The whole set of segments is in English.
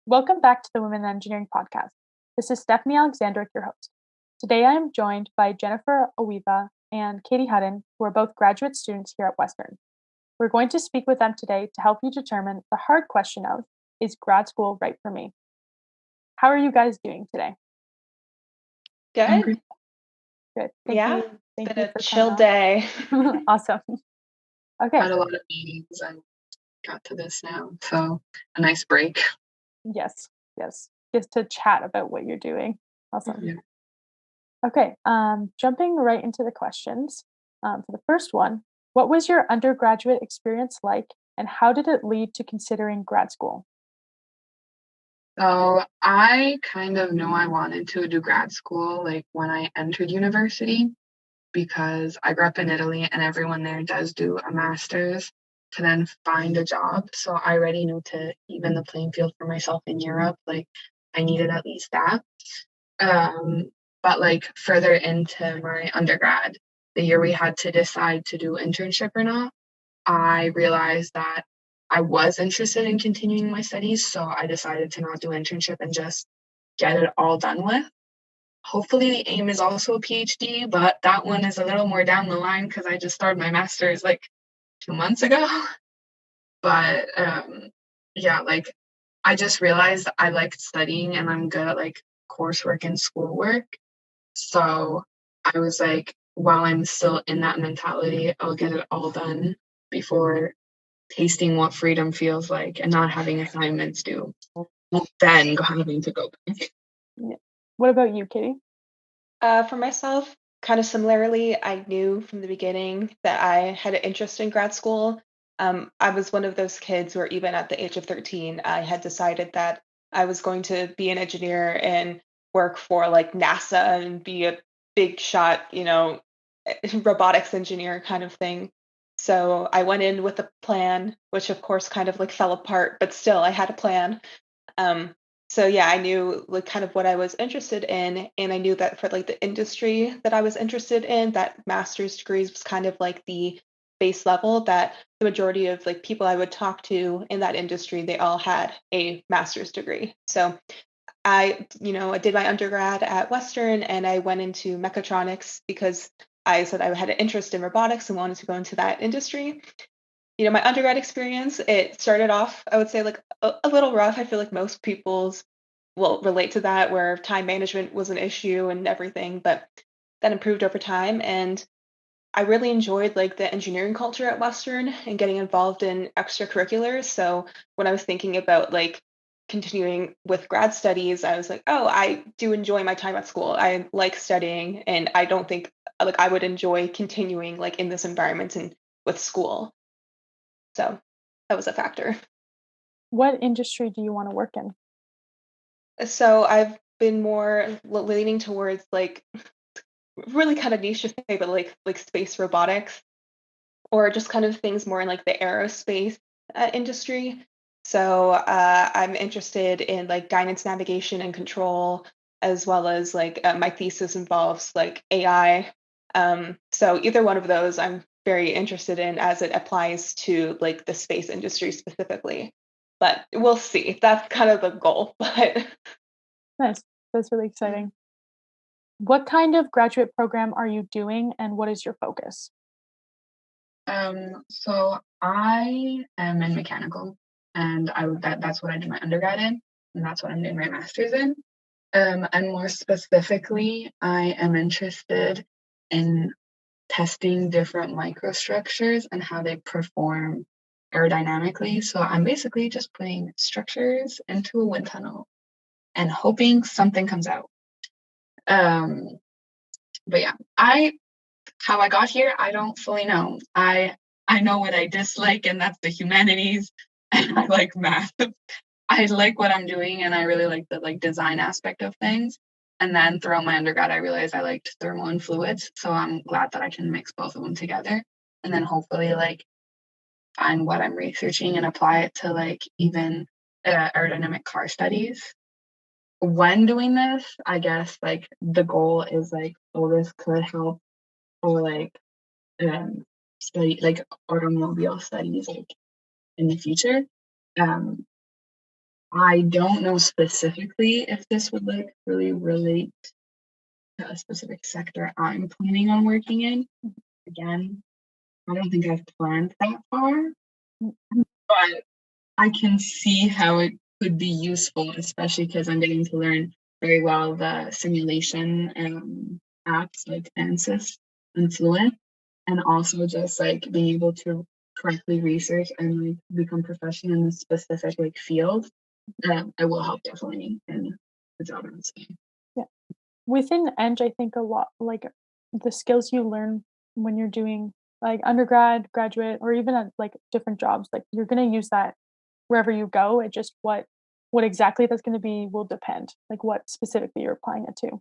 Welcome back to the Women in Engineering podcast. This is Stephanie Alexandric, your host. Today I am joined by Jennifer Oliva and Kattie Hutton, who are both graduate students here at Western. We're going to speak with them today to help you determine the hard question of, is grad school right for me? How are you guys doing today? Good. Good. Thank you Thank been you a for chill day. Awesome. Okay. Had a lot of meetings and got to this now. So a nice break. Yes. Just to chat about what you're doing. Awesome. Yeah. Okay. Jumping right into the questions. For the first one, what was your undergraduate experience like, and how did it lead to considering grad school? So I kind of knew I wanted to do grad school like when I entered university, because I grew up in Italy and everyone there does do a master's to then find a job. So I already knew to even the playing field for myself in Europe, like I needed at least that. But like further into my undergrad, the year we had to decide to do internship or not, I realized that I was interested in continuing my studies. So I decided to not do internship and just get it all done with. Hopefully the aim is also a PhD, but that one is a little more down the line because I just started my master's like 2 months ago. But yeah, like I just realized I liked studying and I'm good at like coursework and schoolwork. So I was like, while I'm still in that mentality, I'll get it all done before tasting what freedom feels like and not having assignments due, then having to go back. Yeah. What about you, Katie? For myself, kind of similarly, I knew from the beginning that I had an interest in grad school. I was one of those kids where even at the age of 13, I had decided that I was going to be an engineer and work for like NASA and be a big shot, robotics engineer kind of thing. So I went in with a plan, which of course kind of like fell apart, but still I had a plan. Um, so yeah, I knew like kind of what I was interested in, and I knew that for like the industry that I was interested in, that master's degrees was kind of like the base level that the majority of like people I would talk to in that industry, they all had a master's degree. So I did my undergrad at Western and I went into mechatronics because I said I had an interest in robotics and wanted to go into that industry. My undergrad experience, it started off, I would say, like a little rough. I feel like most people's will relate to that, where time management was an issue and everything, but that improved over time. And I really enjoyed like the engineering culture at Western and getting involved in extracurriculars. So when I was thinking about like continuing with grad studies, I was like, oh, I do enjoy my time at school. I like studying, and I don't think like I would enjoy continuing like in this environment and with school. So that was a factor. What industry do you want to work in? So I've been more leaning towards like really kind of niche to say, but like space robotics or just kind of things more in like the aerospace industry. So I'm interested in like guidance, navigation, and control, as well as like my thesis involves like AI. So either one of those I'm very interested in as it applies to like the space industry specifically. But we'll see. That's kind of the goal. But Nice. That's really exciting. What kind of graduate program are you doing, and what is your focus? So I am in mechanical, and that's what I did my undergrad in, and that's what I'm doing my master's in. And more specifically, I am interested in testing different microstructures and how they perform aerodynamically. So I'm basically just putting structures into a wind tunnel and hoping something comes out. But yeah, how I got here, I don't fully know. I know what I dislike, and that's the humanities, and I like math. I like what I'm doing, and I really like the like design aspect of things. And then throughout my undergrad, I realized I liked thermal and fluids, so I'm glad that I can mix both of them together, and then hopefully like find what I'm researching and apply it to like even aerodynamic car studies. When doing this, I guess like the goal is like, oh, this could help or like study like automobile studies like in the future. Um, I don't know specifically if this would like really relate to a specific sector I'm planning on working in. Again, I don't think I've planned that far, but I can see how it could be useful, especially because I'm getting to learn very well the simulation apps like ANSYS and Fluent, and also just like being able to correctly research and like become professional in a specific like field. It will help definitely in the job I'm saying. Yeah. Within Eng, I think a lot like the skills you learn when you're doing like undergrad, graduate, or even at like different jobs, like you're gonna use that wherever you go. It just what exactly that's gonna be will depend, like what specifically you're applying it to.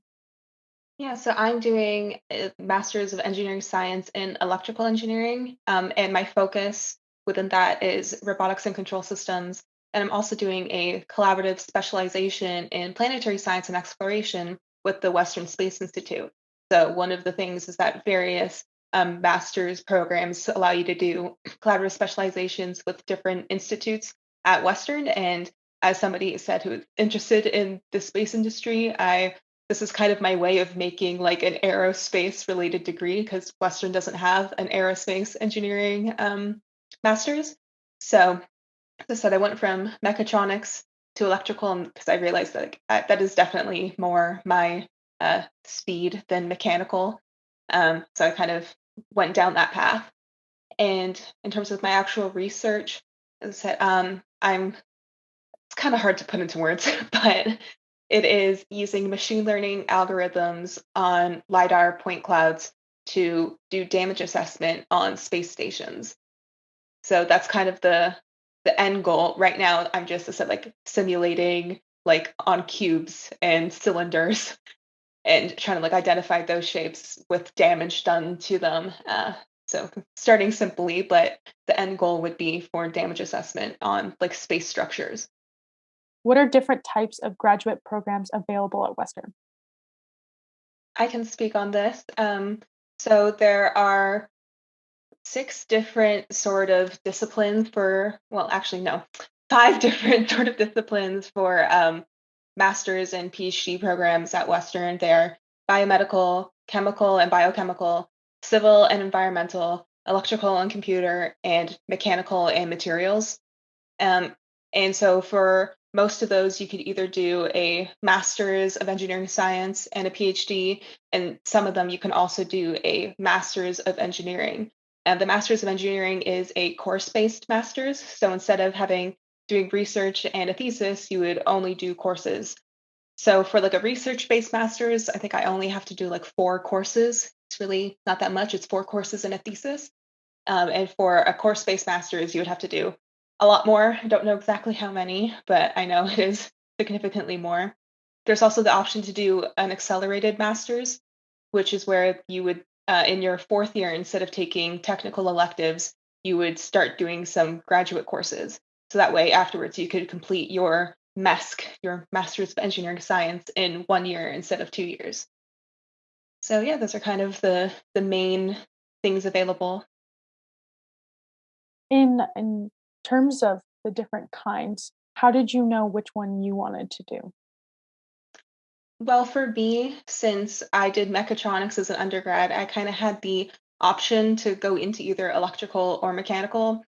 Yeah, so I'm doing a Master's of Engineering Science in Electrical Engineering, and my focus within that is robotics and control systems. And I'm also doing a collaborative specialization in planetary science and exploration with the Western Space Institute. So one of the things is that various master's programs allow you to do collaborative specializations with different institutes at Western. And as somebody said who's interested in the space industry, I this is kind of my way of making like an aerospace related degree because Western doesn't have an aerospace engineering master's. So, as I said, I went from mechatronics to electrical because I realized that that is definitely more my speed than mechanical. So I kind of went down that path. And in terms of my actual research, as I said, it's kind of hard to put into words, but it is using machine learning algorithms on LiDAR point clouds to do damage assessment on space stations. So that's kind of the end goal. Right now, I'm just I said, like simulating like on cubes and cylinders and trying to like identify those shapes with damage done to them. So starting simply, but the end goal would be for damage assessment on like space structures. What are different types of graduate programs available at Western? I can speak on this. So there are six different sort of disciplines for, well, actually, no, five different sort of disciplines for master's and PhD programs at Western. They're biomedical, chemical and biochemical, civil and environmental, electrical and computer, and mechanical and materials. Um, and so for most of those, you could either do a master's of engineering science and a PhD, and some of them you can also do a master's of engineering. And the master's of engineering is a course-based master's. So instead of having doing research and a thesis, you would only do courses. So for like a research-based master's, I think I only have to do like four courses. It's really not that much. It's four courses and a thesis. And for a course-based master's, you would have to do a lot more. I don't know exactly how many, but I know it is significantly more. There's also the option to do an accelerated master's, which is where you would, in your fourth year, instead of taking technical electives, you would start doing some graduate courses. So that way, afterwards, you could complete your MESC, your Master's of Engineering Science, in 1 year instead of 2 years. So yeah, those are kind of the main things available. In terms of the different kinds, how did you know which one you wanted to do? Well, for me, since I did mechatronics as an undergrad, I kind of had the option to go into either electrical or mechanical.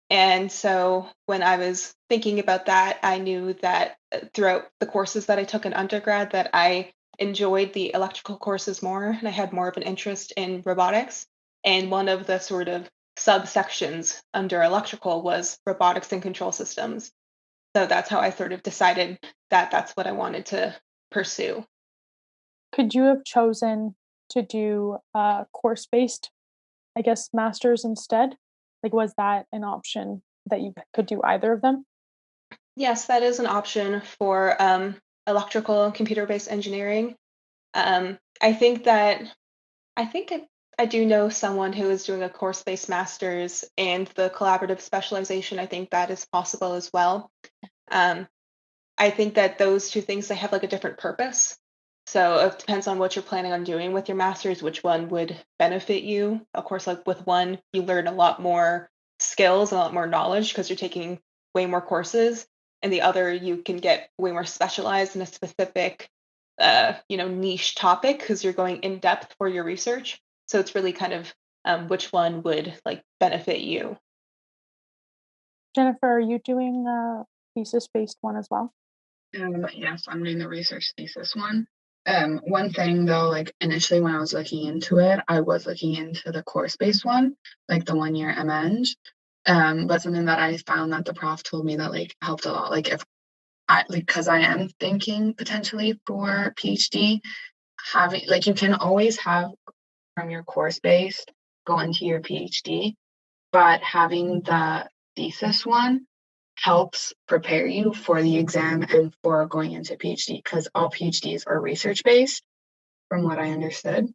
And so when I was thinking about that, I knew that throughout the courses that I took in undergrad that I enjoyed the electrical courses more and I had more of an interest in robotics. And one of the sort of subsections under electrical was robotics and control systems. So that's how I sort of decided that that's what I wanted to pursue. Could you have chosen to do a course-based, I guess, masters instead? Like, was that an option that you could do either of them? Yes, that is an option for electrical and computer-based engineering. I think that I think I do know someone who is doing a course-based master's and the collaborative specialization. I think that is possible as well. Um, I think that those two things they have like a different purpose. So it depends on what you're planning on doing with your master's, which one would benefit you. Of course, like with one, you learn a lot more skills, a lot more knowledge because you're taking way more courses. and the other you can get way more specialized in a specific niche topic because you're going in depth for your research. So it's really kind of which one would like benefit you. Jennifer, are you doing a thesis-based one as well? Yes, I'm doing the research thesis one. One thing though, like initially when I was looking into it, I was looking into the course-based one, like the 1 year MEng. But something that I found that the prof told me that like helped a lot. Like if I like, because I am thinking potentially for PhD, having like you can always have from your course-based go into your PhD, but having the thesis one helps prepare you for the exam and for going into PhD because all PhDs are research based, from what I understood.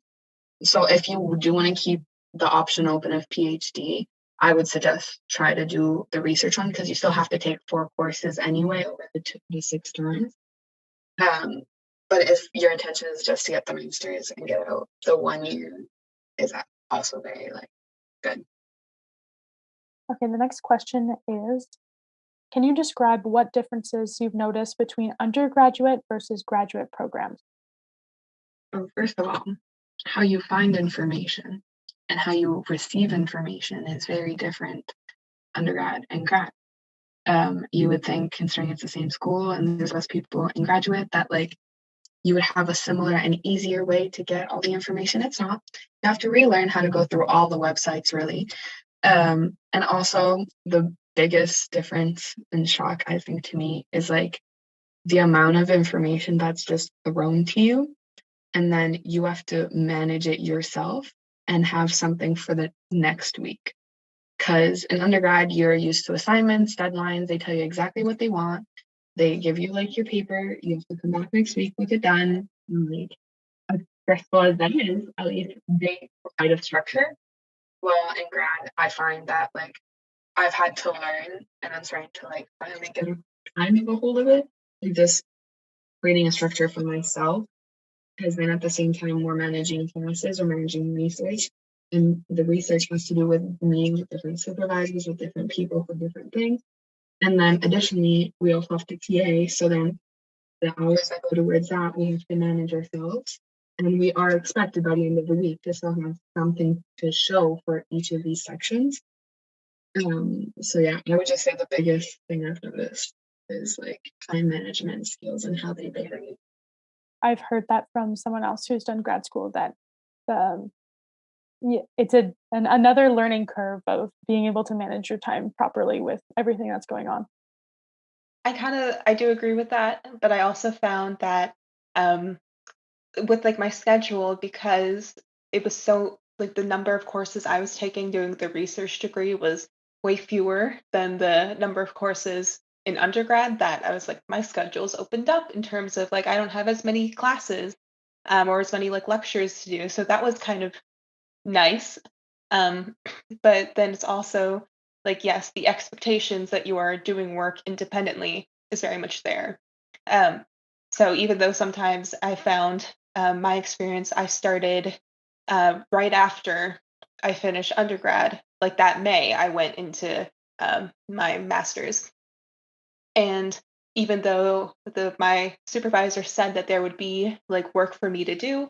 So if you do want to keep the option open of PhD, I would suggest try to do the research one because you still have to take 4 courses anyway over the 6 terms. But if your intention is just to get the master's and get out, the 1 year is also very like good. Okay, the next question is, can you describe what differences you've noticed between undergraduate versus graduate programs? So first of all, how you find information and how you receive information is very different undergrad and grad. You would think, considering it's the same school and there's less people in graduate, that like you would have a similar and easier way to get all the information. It's not. You have to relearn how to go through all the websites, really. And also, the biggest difference and shock, I think, to me is like the amount of information that's just thrown to you and then you have to manage it yourself and have something for the next week. Because in undergrad, you're used to assignments, deadlines, they tell you exactly what they want. They give you like your paper, you have to come back next week with it done. And, like, as stressful as that is, at least they provide a structure. Well, in grad, I find that like I've had to learn and I'm starting to like finally get a kind of a hold of it. Like just creating a structure for myself because then at the same time we're managing classes or managing research. And the research has to do with meeting with different supervisors, with different people for different things. And then additionally, we also have to TA. So then the hours that go towards that, we have to manage ourselves. And we are expected by the end of the week to still have something to show for each of these sections. So yeah, I would just say the biggest thing I've noticed is like time management skills and how they vary. I've heard that from someone else who's done grad school that um, it's another learning curve of being able to manage your time properly with everything that's going on. I do agree with that, but I also found that um with like my schedule because it was so like the number of courses I was taking doing the research degree was way fewer than the number of courses in undergrad that I was like my schedule's opened up in terms of like I don't have as many classes or as many like lectures to do. So that was kind of nice. Um, but then it's also like, yes, the expectations that you are doing work independently is very much there. Um, so even though sometimes I found my experience, I started right after I finished undergrad, like that May, I went into my master's. And even though my supervisor said that there would be like work for me to do,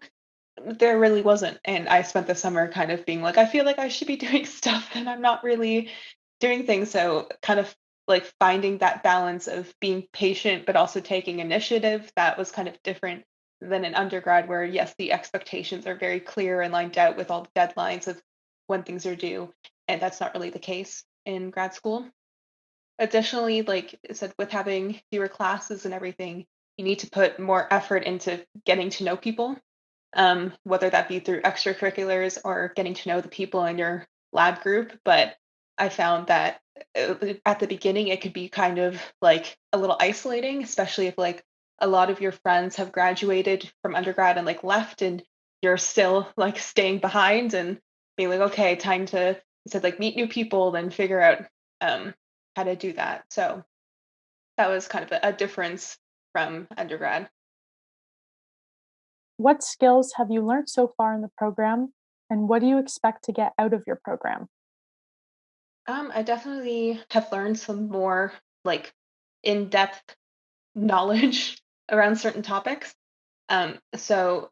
there really wasn't, and I spent the summer kind of being like, "I feel like I should be doing stuff, and I'm not really doing things." So, kind of like finding that balance of being patient, but also taking initiative, that was kind of different than in undergrad, where, yes, the expectations are very clear and lined out with all the deadlines of when things are due, and that's not really the case in grad school. Additionally, like I said, with having fewer classes and everything, you need to put more effort into getting to know people, whether that be through extracurriculars or getting to know the people in your lab group. But I found that at the beginning, it could be kind of like a little isolating, especially if like a lot of your friends have graduated from undergrad and like left, and you're still like staying behind and being like, okay, time to instead like meet new people, then figure out um, how to do that. So that was kind of a difference from undergrad. What skills have you learned so far in the program, and what do you expect to get out of your program? I definitely have learned some more like in-depth knowledge around certain topics. So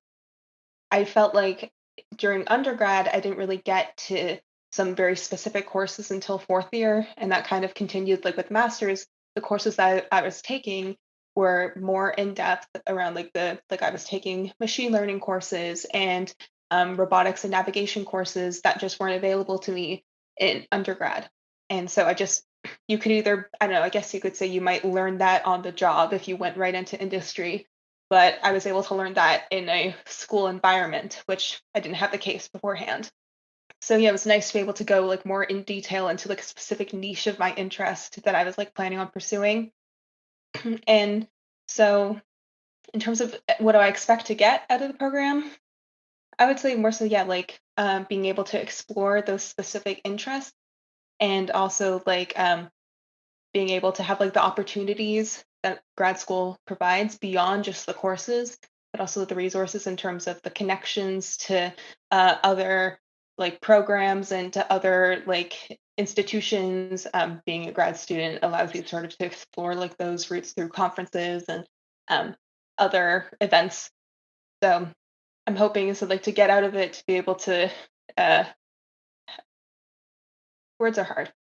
I felt like during undergrad, I didn't really get to some very specific courses until fourth year, and that kind of continued like with masters. The courses that I was taking were more in depth around like I was taking machine learning courses and robotics and navigation courses that just weren't available to me in undergrad. And so I just you could either, I don't know, I guess you could say you might learn that on the job if you went right into industry, but I was able to learn that in a school environment, which I didn't have the case beforehand. So yeah, it was nice to be able to go like more in detail into like a specific niche of my interest that I was like planning on pursuing. And so in terms of what do I expect to get out of the program, I would say more so, yeah, like being able to explore those specific interests and also like being able to have like the opportunities that grad school provides beyond just the courses, but also the resources in terms of the connections to other like programs and to other like institutions. Being a grad student allows you sort of to explore like those routes through conferences and um, other events. So I'm hoping so like to get out of it to be able to uh, words are hard.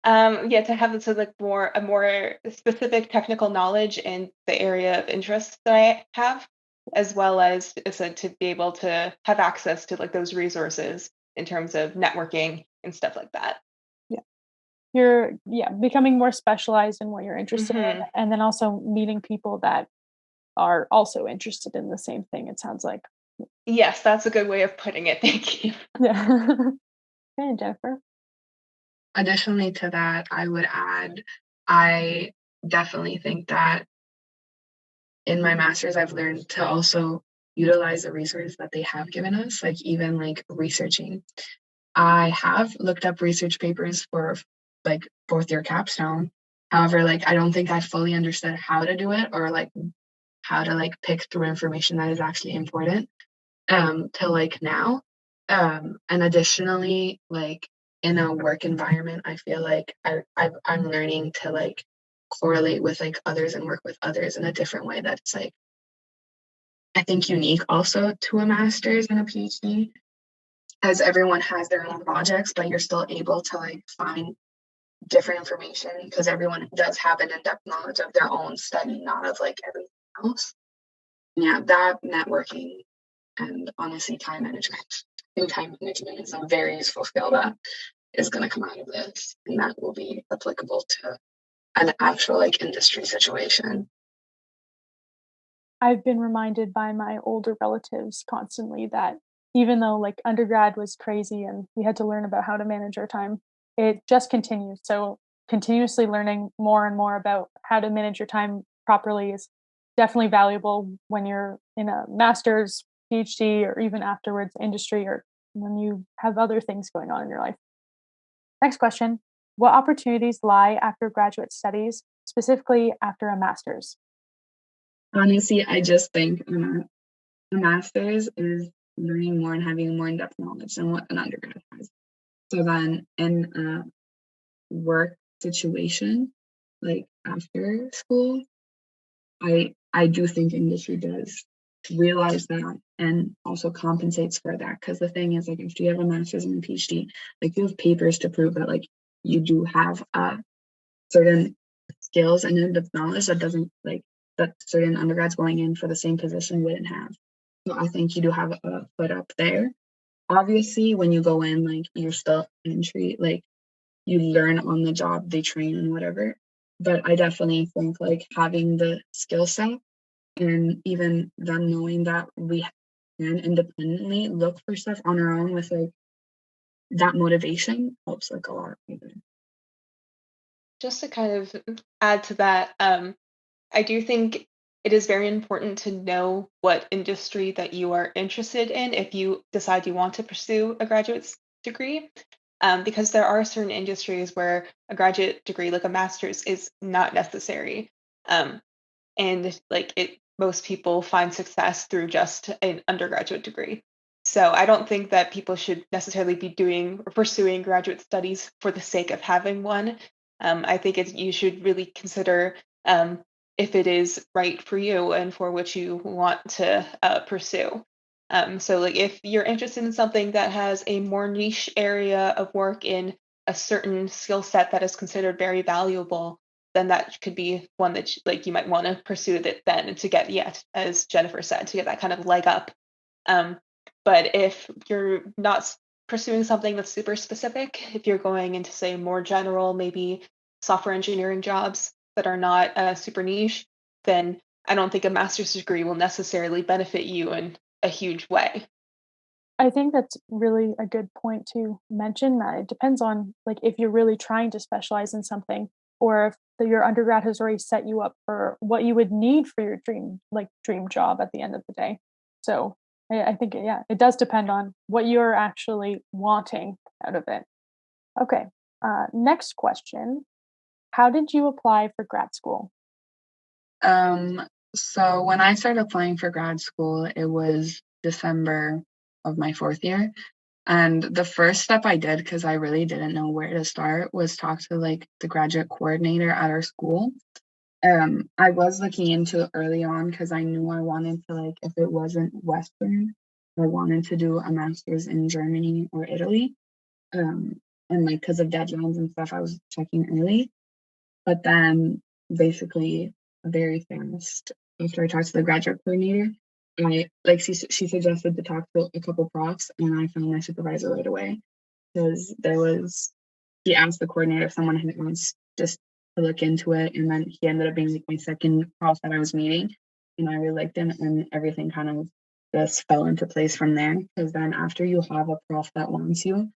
Yeah, to have so like more a more specific technical knowledge in the area of interest that I have, as well as so to be able to have access to like those resources in terms of networking and stuff like that. Yeah. You're becoming more specialized in what you're interested in, Hmm. and then also meeting people that are also interested in the same thing, it sounds like. Yes, that's a good way of putting it. Thank you. Yeah. Okay, Jennifer. Additionally to that, I would add, I definitely think that in my master's, I've learned to also utilize the resources that they have given us, like even like researching. I have looked up research papers for like fourth year capstone. However, like I don't think I fully understood how to do it or like how to like pick through information that is actually important till like now. And additionally, like in a work environment, I feel like I'm learning to like correlate with like others and work with others in a different way that's like I think unique also to a master's and a PhD, as everyone has their own projects, but you're still able to like find different information because everyone does have an in-depth knowledge of their own study, not of like everything else. Yeah, that networking and honestly time management. I think time management is a very useful skill that is going to come out of this, and that will be applicable to an actual like industry situation. I've been reminded by my older relatives constantly that even though like undergrad was crazy and we had to learn about how to manage our time, it just continues. So continuously learning more and more about how to manage your time properly is definitely valuable when you're in a master's, PhD, or even afterwards industry or when you have other things going on in your life. Next question. What opportunities lie after graduate studies, specifically after a master's? Honestly, I just think a master's is learning more and having more in-depth knowledge than what an undergrad has. So then in a work situation, like after school, I do think industry does realize that and also compensates for that. Because the thing is, like, if you have a master's and a PhD, like you have papers to prove that like you do have certain skills and in-depth knowledge that doesn't like that certain undergrads going in for the same position wouldn't have. So I think you do have a foot up there. Obviously, when you go in, like you're still entry, like you learn on the job, they train and whatever. But I definitely think like having the skill set and even them knowing that we can independently look for stuff on our own with like that motivation helps like a lot even. Just to kind of add to that, I do think it is very important to know what industry that you are interested in if you decide you want to pursue a degree, because there are certain industries where a graduate degree, like a master's, is not necessary. Um, and like it, most people find success through just an undergraduate degree. So I don't think that people should necessarily be doing or pursuing graduate studies for the sake of having one. I think you should really consider if it is right for you and for what you want to pursue. So, like, if you're interested in something that has a more niche area of work in a certain skill set that is considered very valuable, then that could be one that like you might want to pursue that then to get, yet as Jennifer said, to get that kind of leg up. Um, but if you're not pursuing something that's super specific, if you're going into, say, more general, maybe software engineering jobs that are not super niche, then I don't think a master's degree will necessarily benefit you in a huge way. I think that's really a good point to mention that it depends on like if you're really trying to specialize in something or if your undergrad has already set you up for what you would need for your dream job at the end of the day. So I think yeah, it does depend on what you're actually wanting out of it. Okay. Next question. How did you apply for grad school? So when I started applying for grad school, it was December of my fourth year. And the first step I did, because I really didn't know where to start, was talk to like the graduate coordinator at our school. I was looking into it early on because I knew I wanted to, like, if it wasn't Western, I wanted to do a master's in Germany or Italy. And like because of deadlines and stuff, I was checking early. But then basically very fast after I talked to the graduate coordinator, I like she suggested to talk to a couple profs and I found my supervisor right away because he asked the coordinator if someone had asked just to look into it and then he ended up being like my second prof that I was meeting and I really liked him and everything kind of just fell into place from there because then after you have a prof that wants you,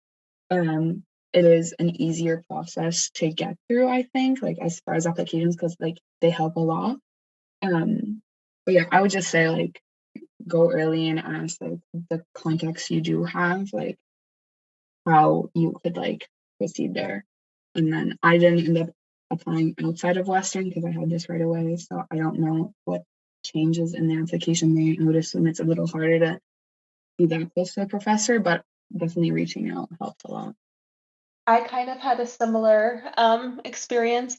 um, it is an easier process to get through, I think, like as far as applications, because like they help a lot. But yeah, I would just say like go early and ask like the contacts you do have, like how you could like proceed there. And then I didn't end up applying outside of Western because I had this right away. So I don't know what changes in the application there. I would assume it's a little harder to be that close to a professor, but definitely reaching out helped a lot. I kind of had a similar experience.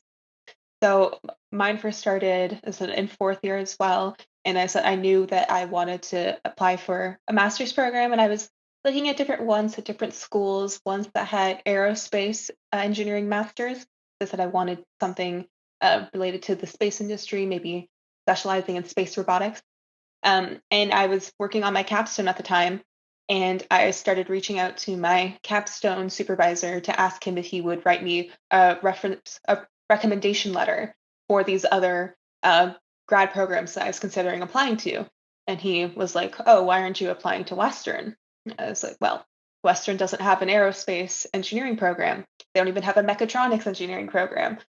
So mine first started as in fourth year as well. And I said I knew that I wanted to apply for a master's program, and I was looking at different ones at different schools, ones that had aerospace engineering masters. I said I wanted something related to the space industry, maybe specializing in space robotics. And I was working on my capstone at the time, and I started reaching out to my capstone supervisor to ask him if he would write me a recommendation letter for these other grad programs that I was considering applying to. And he was like, "Oh, why aren't you applying to Western?" I was like, "Well, Western doesn't have an aerospace engineering program. They don't even have a mechatronics engineering program."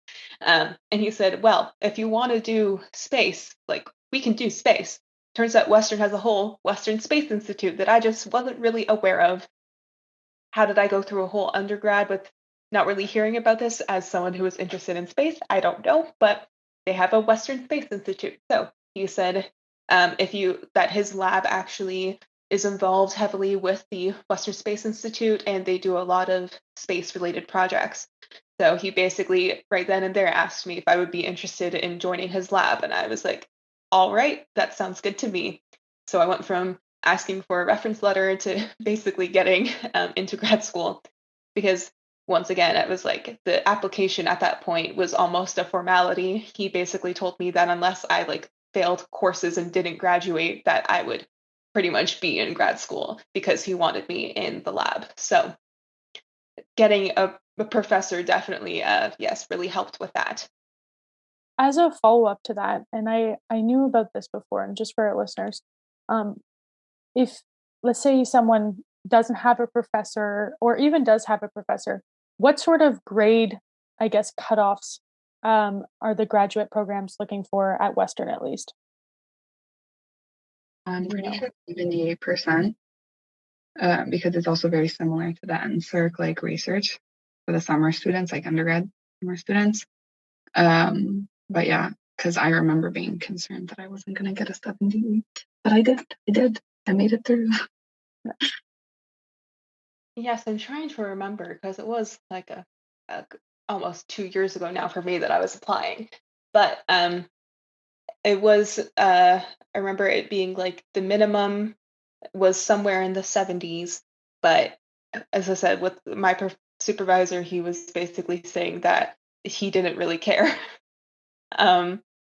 And he said, "Well, if you want to do space, like we can do space. Turns out Western has a whole Western Space Institute that I just wasn't really aware of. How did I go through a whole undergrad with not really hearing about this as someone who was interested in space? I don't know, but they have a Western Space Institute." So he said if you that his lab actually is involved heavily with the Western Space Institute and they do a lot of space related projects. So he basically right then and there asked me if I would be interested in joining his lab. And I was like, all right, that sounds good to me. So I went from asking for a reference letter to basically getting into grad school because once again, it was like the application at that point was almost a formality. He basically told me that unless I like failed courses and didn't graduate, that I would pretty much be in grad school because he wanted me in the lab. So getting a professor definitely, yes, really helped with that. As a follow-up to that, and I knew about this before, and just for our listeners, um, if let's say someone doesn't have a professor or even does have a professor, what sort of grade, I guess, cutoffs are the graduate programs looking for at Western at least? I'm Do you pretty know? sure 78%, because it's also very similar to the NSERC like research for the summer students, like undergrad summer students. But yeah, because I remember being concerned that I wasn't going to get a 78, but I did. I did. I made it through. Yes, I'm trying to remember because it was like a almost 2 years ago now for me that I was applying. But it was I remember it being like the minimum was somewhere in the 70s, but as I said, with my supervisor, he was basically saying that he didn't really care.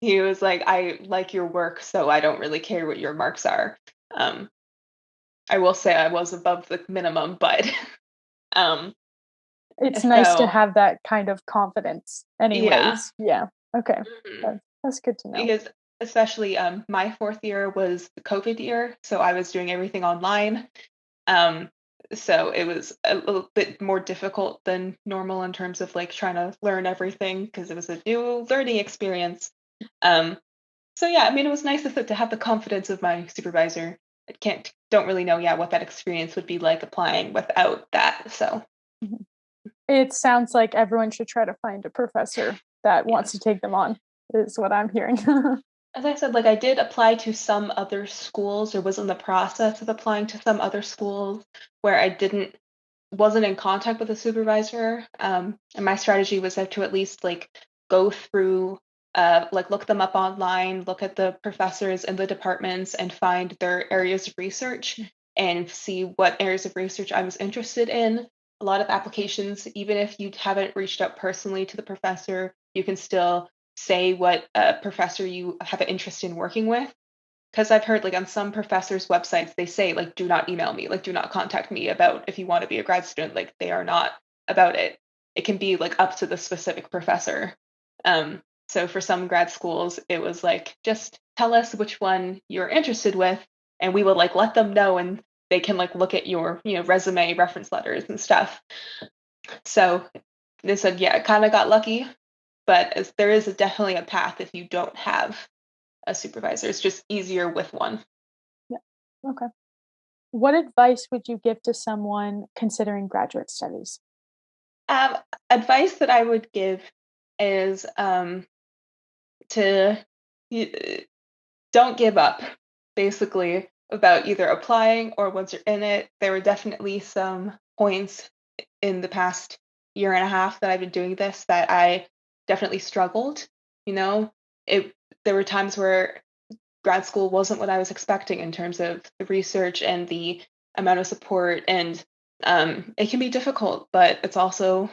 He was like, "I like your work, so I don't really care what your marks are." Um, I will say I was above the minimum, but um, It's nice to so have that kind of confidence yeah. anyways. Yeah. Okay. Mhm. That's good to know. Because especially my fourth year was the COVID year, so I was doing everything online. Um, so it was a little bit more difficult than normal in terms of like trying to learn everything because it was a new learning experience. Um, so yeah, I mean, it was nice to have the confidence of my supervisor. I don't really know, yeah, what that experience would be like applying without that. So Mhm. It sounds like everyone should try to find a professor that yeah. wants to take them on, is what I'm hearing. As I said, like I did apply to some other schools or was in the process of applying to some other schools where I didn't wasn't in contact with a supervisor. And my strategy was to at least like go through like look them up online, look at the professors in the departments and find their areas of research and see what areas of research I was interested in. A lot of applications, even if you haven't reached out personally to the professor, you can still say what professor you have an interest in working with. Because I've heard like on some professors' websites, they say like, do not email me, like, do not contact me about if you want to be a grad student. Like, they are not about it. It can be like up to the specific professor. So for some grad schools, it was like, just tell us which one you're interested with, and we will like let them know, and they can like look at your resume, reference letters, and stuff. So they said, yeah, kind of got lucky, but there is definitely a path if you don't have a supervisor. It's just easier with one. Yeah. Okay. What advice would you give to someone considering graduate studies? Um, Advice that I would give is to y- don't give up, basically, about either applying or once you're in it. There were definitely some points in the past year and a half that I've been doing this that I definitely struggled. You know, it there were times where grad school wasn't what I was expecting in terms of the research and the amount of support. And it can be difficult, but it's also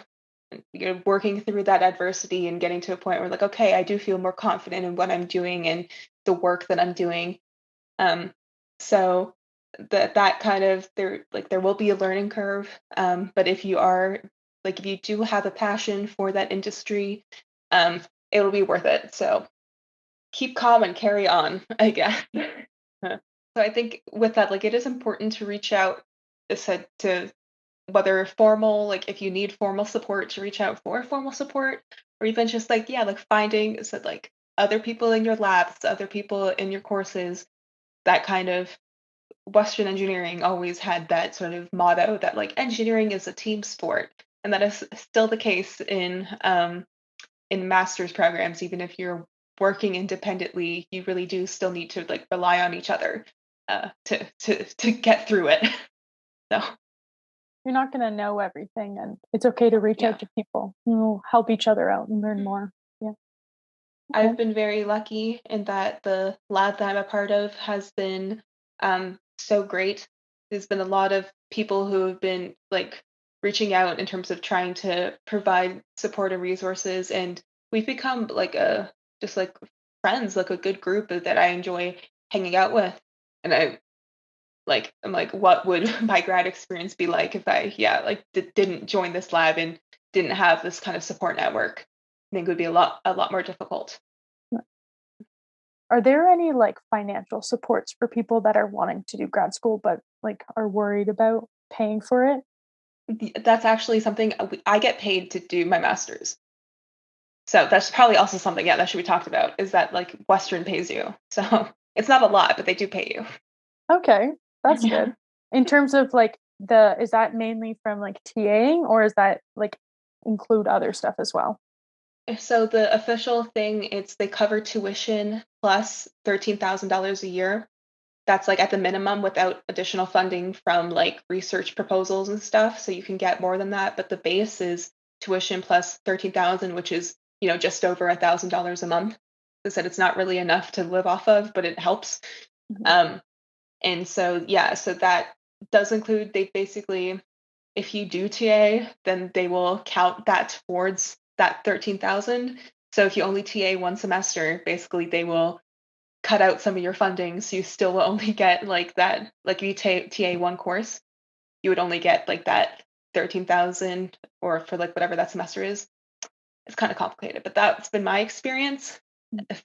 working through that adversity and getting to a point where like, okay, I do feel more confident in what I'm doing and the work that I'm doing. Um, so that kind of there will be a learning curve. But if you do have a passion for that industry, um, it'll be worth it. So keep calm and carry on, I guess. So I think with that, like it is important to reach out, as said, to whether formal, like if you need formal support, to reach out for formal support, or even just like, yeah, like finding said like other people in your labs, other people in your courses, that kind of Western engineering always had that sort of motto that like engineering is a team sport. And that is still the case in master's programs. Even if you're working independently, you really do still need to like rely on each other to get through it. So You're not going to know everything, and it's okay to reach yeah, out to people who will help each other out and learn Mhm. more. Yeah. I've Okay. been very lucky in that the lab that I'm a part of has been so great. There's been a lot of people who have been like reaching out in terms of trying to provide support and resources, and we've become like a just like friends, like a good group that I enjoy hanging out with. And I'm like, what would my grad experience be like if I, yeah, like didn't join this lab and didn't have this kind of support network? I think it would be a lot more difficult. Are there any like financial supports for people that are wanting to do grad school but like are worried about paying for it? That's actually something I get paid to do my master's. So that's probably also something, yeah, that should be talked about is that like Western pays you. So it's not a lot, but they do pay you. Okay, that's Yeah. good. In terms of like the is that mainly from like TAing or is that like include other stuff as well? So the official thing, it's they cover tuition plus $13,000 a year. That's like at the minimum without additional funding from like research proposals and stuff. So you can get more than that, but the base is tuition plus 13,000, which is, just over $1,000 a month. I said it's not really enough to live off of, but it helps. Mhm. And so, yeah, so that does include, they basically, if you do TA, then they will count that towards that 13,000. So if you only TA one semester, basically they will cut out some of your funding, so you still will only get like that. Like if you TA one course, you would only get like that 13,000, or for like whatever that semester is. It's kind of complicated, but that's been my experience.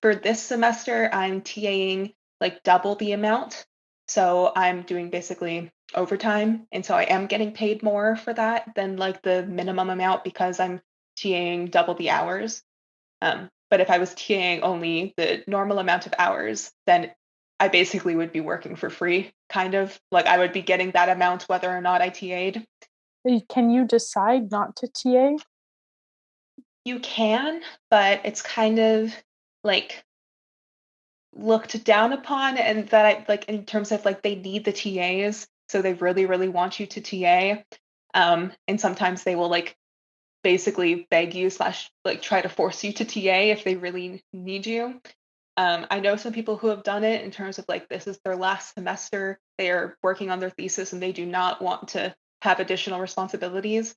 For this semester, I'm TAing like double the amount. So I'm doing basically overtime. And so I am getting paid more for that than like the minimum amount because I'm TAing double the hours. But if I was TAing only the normal amount of hours, then I basically would be working for free, kind of. Like I would be getting that amount whether or not I TA'd. Can you decide not to TA? You can, but it's kind of like looked down upon, and that I like in terms of like they need the TAs, so they really, really want you to TA. And sometimes they will like basically beg you slash like try to force you to TA if they really need you. I know some people who have done it in terms of like this is their last semester, they are working on their thesis and they do not want to have additional responsibilities.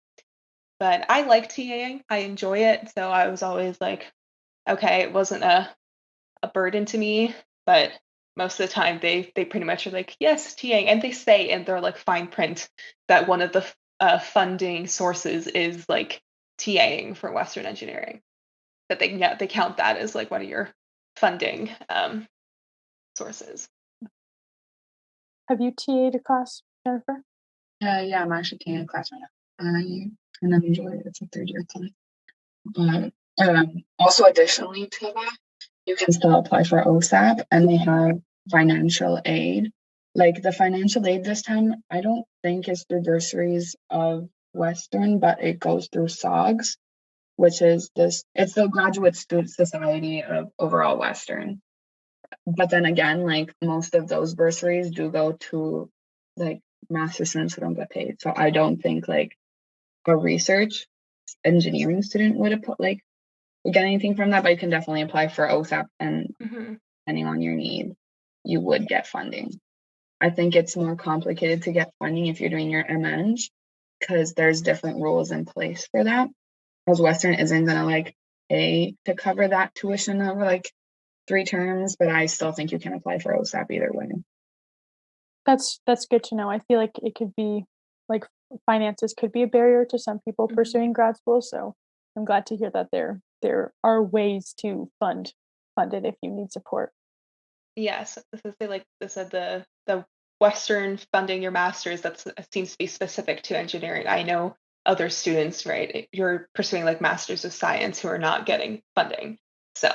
But I like TAing, I enjoy it. So I was always like, okay, it wasn't a burden to me, but most of the time they pretty much are like, yes, TAing. And they say in their like fine print that one of the funding sources is like TAing for Western engineering. That they count that as like one of your funding sources. Have you TA'd a class, Jennifer? Yeah, I'm actually taking a class right now. And I enjoy it. It's a third year class. But also additionally to that, you can still apply for OSAP, and they have financial aid. Like the financial aid this time, I don't think it's through bursaries of Western, but it goes through SOGS, which is it's the Graduate Student Society of overall Western. But then again, like most of those bursaries do go to like master students who don't get paid. So I don't think like a research engineering student would have put like get anything from that, but you can definitely apply for OSAP, and Mm-hmm. depending on your need, you would get funding. I think it's more complicated to get funding if you're doing your MN because there's different rules in place for that. Because Western isn't gonna like pay to cover that tuition over like 3 terms, but I still think you can apply for OSAP either way. That's good to know. I feel like it could be like finances could be a barrier to some people Mm-hmm. pursuing grad school. So I'm glad to hear that there are ways to fund it if you need support. Yes, this is like they said the Western funding your masters that seems to be specific to engineering. I know other students, right? You're pursuing like masters of science who are not getting funding. So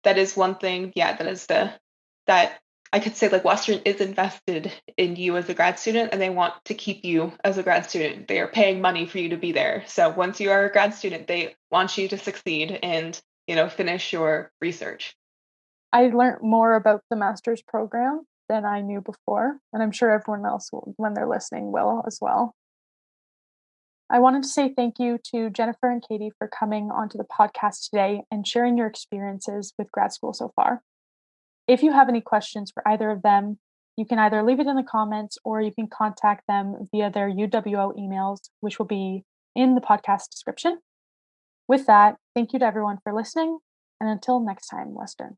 that is one thing. Yeah, that is that I could say like Western is invested in you as a grad student, and they want to keep you as a grad student. They are paying money for you to be there. So once you are a grad student, they want you to succeed and finish your research. I learned more about the master's program than I knew before, and I'm sure everyone else will, when they're listening, will as well. I wanted to say thank you to Jennifer and Katie for coming onto the podcast today and sharing your experiences with grad school so far. If you have any questions for either of them, you can either leave it in the comments or you can contact them via their UWO emails, which will be in the podcast description. With that, thank you to everyone for listening, and until next time, Western.